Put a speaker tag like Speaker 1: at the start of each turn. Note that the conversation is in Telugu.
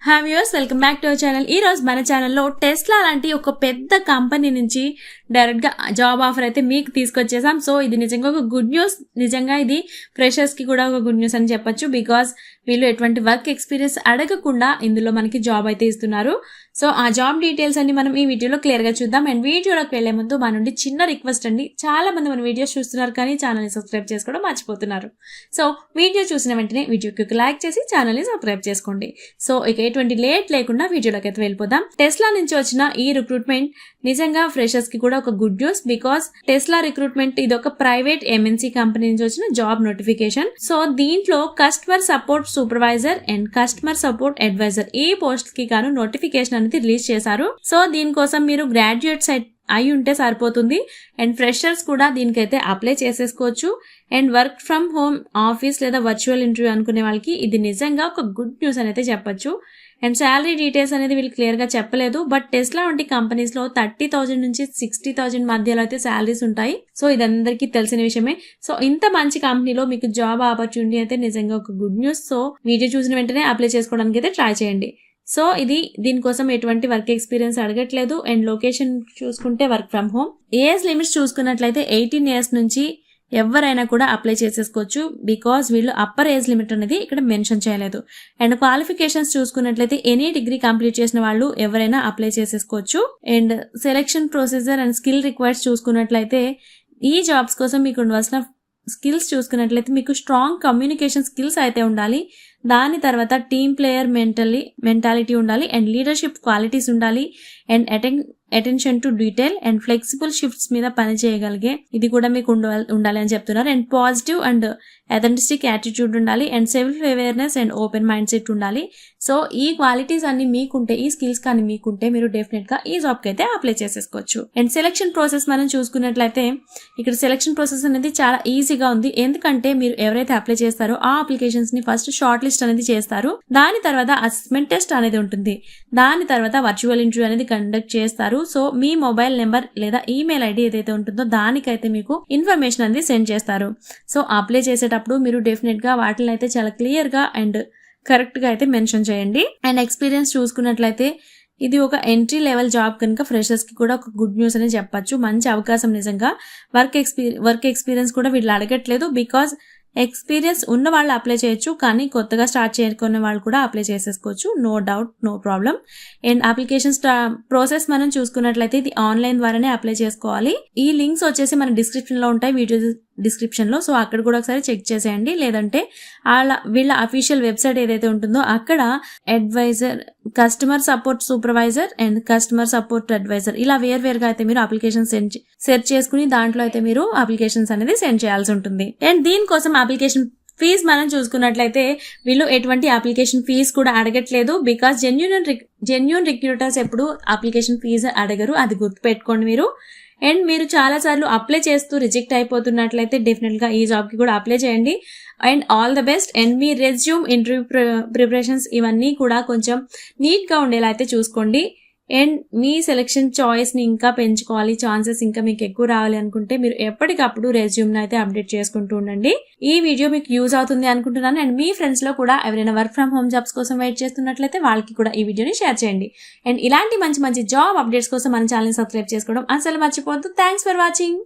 Speaker 1: Hi viewers, welcome back to our channel. ఈ రోజు మన ఛానల్లో టెస్లా లాంటి ఒక పెద్ద కంపెనీ నుంచి డైరెక్ట్గా జాబ్ ఆఫర్ అయితే మీకు తీసుకొచ్చేసాం. సో ఇది నిజంగా ఒక గుడ్ న్యూస్. నిజంగా ఇది ఫ్రెషర్స్కి కూడా ఒక గుడ్ న్యూస్ అని చెప్పొచ్చు. బికాస్ వీళ్ళు ఎటువంటి వర్క్ ఎక్స్పీరియన్స్ అడగకుండా ఇందులో మనకి జాబ్ అయితే ఇస్తున్నారు. సో ఆ జాబ్ డీటెయిల్స్ అన్ని మనం ఈ వీడియోలో క్లియర్గా చూద్దాం. అండ్ వీడియోలోకి వెళ్లే ముందు మన నుండి చిన్న రిక్వెస్ట్ అండి. చాలా మంది మన వీడియోస్ చూస్తున్నారు కానీ ఛానల్ని సబ్స్క్రైబ్ చేసుకోవడం మర్చిపోతున్నారు. సో వీడియో చూసిన వెంటనే వీడియోకి ఒక లైక్ చేసి ఛానల్ని సబ్స్క్రైబ్ చేసుకోండి. సో ఇక ఎటువంటి లేట్ లేకుండా వీడియోలోకి అయితే వెళ్ళిపోదాం. టెస్లా నుంచి వచ్చిన ఈ రిక్రూట్మెంట్ నిజంగా ఫ్రెషర్స్ కి కూడా ఒక good news. Because Tesla recruitment ఇది ఒక ప్రైవేట్ ఎంఎన్సీ కంపెనీ నుంచి వచ్చిన జాబ్ నోటిఫికేషన్. సో దీంట్లో customer support supervisor and customer support advisor ఈ పోస్ట్ కి గాను నోటిఫికేషన్ అనేది రిలీజ్ చేశారు. సో దీనికోసం మీరు గ్రాడ్యుయేట్ సైట్ అయి ఉంటే సరిపోతుంది. అండ్ ఫ్రెషర్స్ కూడా దీనికైతే అప్లై చేసేసుకోవచ్చు. And work from home, office లేదా వర్చువల్ ఇంటర్వ్యూ అనుకునే వాళ్ళకి ఇది నిజంగా ఒక గుడ్ న్యూస్ అని అయితే చెప్పొచ్చు. అండ్ శాలరీ డీటెయిల్స్ అనేది వీళ్ళు క్లియర్ గా చెప్పలేదు. బట్ టెస్లా వంటి కంపెనీస్ లో 30,000 నుంచి 60,000 మధ్యలో అయితే శాలరీస్ ఉంటాయి. సో ఇదందరికీ తెలిసిన విషయమే. సో ఇంత మంచి కంపెనీలో మీకు జాబ్ ఆపర్చునిటీ అయితే నిజంగా ఒక గుడ్ న్యూస్. సో వీడియో చూసిన వెంటనే అప్లై చేసుకోవడానికి అయితే ట్రై చేయండి. సో దీనికోసం ఎటువంటి వర్క్ ఎక్స్పీరియన్స్ అడగట్లేదు. అండ్ లొకేషన్ చూసుకుంటే work from home. Age limits చూసుకున్నట్లయితే 18 years నుంచి ఎవరైనా కూడా అప్లై చేసేసుకోవచ్చు. బికాస్ వీళ్ళు అప్పర్ ఏజ్ లిమిట్ అనేది ఇక్కడ మెన్షన్ చేయలేదు. అండ్ క్వాలిఫికేషన్స్ చూసుకున్నట్లయితే ఎనీ డిగ్రీ కంప్లీట్ చేసిన వాళ్ళు ఎవరైనా అప్లై చేసేసుకోవచ్చు. And selection procedure and skill requires చూసుకున్నట్లయితే ఈ జాబ్స్ కోసం మీకు ఉండవలసిన స్కిల్స్ చూసుకున్నట్లయితే మీకు స్ట్రాంగ్ కమ్యూనికేషన్ స్కిల్స్ అయితే ఉండాలి. దాని తర్వాత టీమ్ ప్లేయర్ మెంటాలిటీ ఉండాలి. అండ్ లీడర్షిప్ క్వాలిటీస్ ఉండాలి. And attention to detail and flexible shifts మీద పని చేయగలిగే ఇది కూడా మీకు ఉండాలి అని చెప్తున్నారు. అండ్ పాజిటివ్ అండ్ అథెంటిస్టిక్ యాటిట్యూడ్ ఉండాలి. And self awareness and open mind set ఉండాలి. సో ఈ క్వాలిటీస్ అన్ని మీకుంటే, ఈ స్కిల్స్ కానీ మీకుంటే మీరు డెఫినెట్ గా ఈ జాబ్ కి అయితే అప్లై చేసేసుకోవచ్చు. అండ్ సెలక్షన్ ప్రాసెస్ మనం చూసుకున్నట్లయితే ఇక్కడ సెలక్షన్ ప్రాసెస్ అనేది చాలా ఈజీగా ఉంది. ఎందుకంటే మీరు ఎవరైతే అప్లై చేస్తారో ఆ అప్లికేషన్స్ ని ఫస్ట్ షార్ట్ లిస్ట్ అనేది చేస్తారు. దాని తర్వాత అసెస్మెంట్ టెస్ట్ అనేది ఉంటుంది. దాని తర్వాత వర్చువల్ ఇంటర్వ్యూ అనేది కండక్ట్ చేస్తారు. సో మీ మొబైల్ నెంబర్ లేదా ఈమెయిల్ ఐడి ఏదైతే ఉంటుందో దానికైతే మీకు ఇన్ఫర్మేషన్ అనేది సెండ్ చేస్తారు. సో అప్లై చేసేటప్పుడు మీరు డెఫినెట్ గా వాటిని అయితే చాలా క్లియర్ గా అండ్ కరెక్ట్ గా అయితే మెన్షన్ చేయండి. అండ్ ఎక్స్పీరియన్స్ చూసుకున్నట్లయితే ఇది ఒక ఎంట్రీ లెవెల్ జాబ్ కనుక ఫ్రెషర్స్ కి కూడా ఒక గుడ్ న్యూస్ అని చెప్పొచ్చు. మంచి అవకాశం నిజంగా. వర్క్ ఎక్స్పీరియన్స్ కూడా వీళ్ళు అడగట్లేదు. బికాస్ ఎక్స్పీరియన్స్ ఉన్న వాళ్ళు అప్లై చేయొచ్చు, కానీ కొత్తగా స్టార్ట్ చేసుకున్న వాళ్ళు కూడా అప్లై చేసేసుకోవచ్చు. No doubt, no problem. And application process మనం చూసుకున్నట్లయితే ఇది ఆన్లైన్ ద్వారానే అప్లై చేసుకోవాలి. ఈ లింక్స్ వచ్చేసి మన డిస్క్రిప్షన్ లో ఉంటాయి, వీడియో డిస్క్రిప్షన్ లో. సో అక్కడ కూడా ఒకసారి చెక్ చేసేయండి. లేదంటే వీళ్ళ అఫీషియల్ వెబ్సైట్ ఏదైతే ఉంటుందో అక్కడ advisor, customer support supervisor and customer support advisor ఇలా వేరువేరుగా అయితే మీరు అప్లికేషన్ సెర్చ్ చేసుకుని దాంట్లో అయితే మీరు అప్లికేషన్స్ అనేది సెండ్ చేయాల్సి ఉంటుంది. అండ్ దీనికోసం అప్లికేషన్ ఫీజ్ మనం చూసుకున్నట్లయితే వీళ్ళు ఎటువంటి అప్లికేషన్ ఫీజ్ కూడా అడగట్లేదు. బికాస్ జెన్యూన్ రిక్రూటర్స్ ఎప్పుడు అప్లికేషన్ ఫీజు అడగరు, అది గుర్తుపెట్టుకోండి మీరు. అండ్ మీరు చాలా సార్లు అప్లై చేస్తూ రిజెక్ట్ అయిపోతున్నట్లయితే డెఫినెట్ గా ఈ జాబ్ కి కూడా అప్లై చేయండి. And all the best. And me resume, interview preparations ఇవన్నీ కూడా కొంచెం నీట్ గా ఉండేలా అయితే చూసుకోండి. అండ్ మీ సెలెక్షన్ చాయిస్ ని ఇంకా పెంచుకోవాలి, ఛాన్సెస్ ఇంకా మీకు ఎక్కువ రావాలి అనుకుంటే మీరు ఎప్పటికప్పుడు రెజ్యూమ్ అయితే అప్డేట్ చేసుకుంటూ ఉండండి. ఈ వీడియో మీకు యూజ్ అవుతుంది అనుకుంటున్నాను. అండ్ మీ ఫ్రెండ్స్ లో కూడా ఎవరైనా వర్క్ ఫ్రమ్ హోమ్ జాబ్స్ కోసం వెయిట్ చేస్తున్నట్లయితే వాళ్ళకి కూడా ఈ వీడియోని షేర్ చేయండి. అండ్ ఇలాంటి మంచి మంచి జాబ్ అప్డేట్స్ కోసం మన ఛానల్ సబ్స్క్రైబ్ చేసుకోవడం అసలు మర్చిపోవద్దు. Thanks for watching.